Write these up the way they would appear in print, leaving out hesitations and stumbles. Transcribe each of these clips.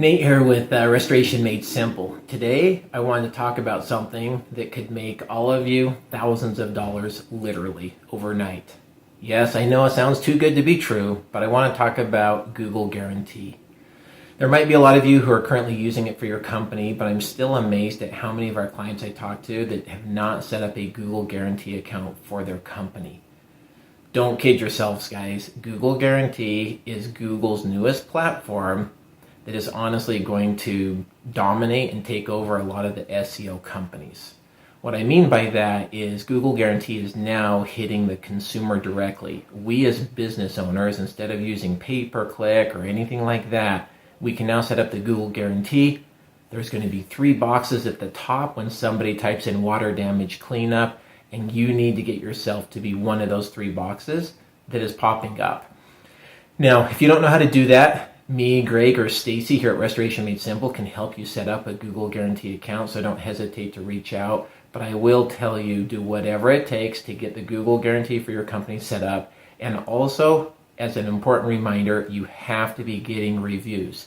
Nate here with Restoration Made Simple. Today I wanted to talk about something that could make all of you thousands of dollars literally overnight. Yes, I know it sounds too good to be true, but I want to talk about Google Guarantee. There might be a lot of you who are currently using it for your company, but I'm still amazed at how many of our clients I talk to that have not set up a Google Guarantee account for their company. Don't kid yourselves, guys. Google Guarantee is Google's newest platform that is honestly going to dominate and take over a lot of the SEO companies. What I mean by that is Google Guarantee is now hitting the consumer directly. We as business owners, instead of using pay-per-click or anything like that, we can now set up the Google Guarantee. There's going to be 3 boxes at the top when somebody types in water damage cleanup, and you need to get yourself to be one of those 3 boxes that is popping up. Now, if you don't know how to do that, me, Greg, or Stacy here at Restoration Made Simple can help you set up a Google Guarantee account, so don't hesitate to reach out. But I will tell you, do whatever it takes to get the Google Guarantee for your company set up. And also, as an important reminder, you have to be getting reviews.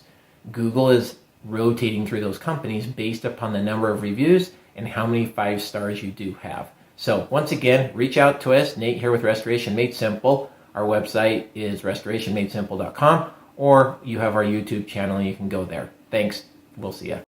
Google is rotating through those companies based upon the number of reviews and how many 5 stars you do have. So once again, reach out to us. Nate here with Restoration Made Simple. Our website is restorationmadesimple.com, or you have our YouTube channel and you can go there. Thanks. We'll see ya.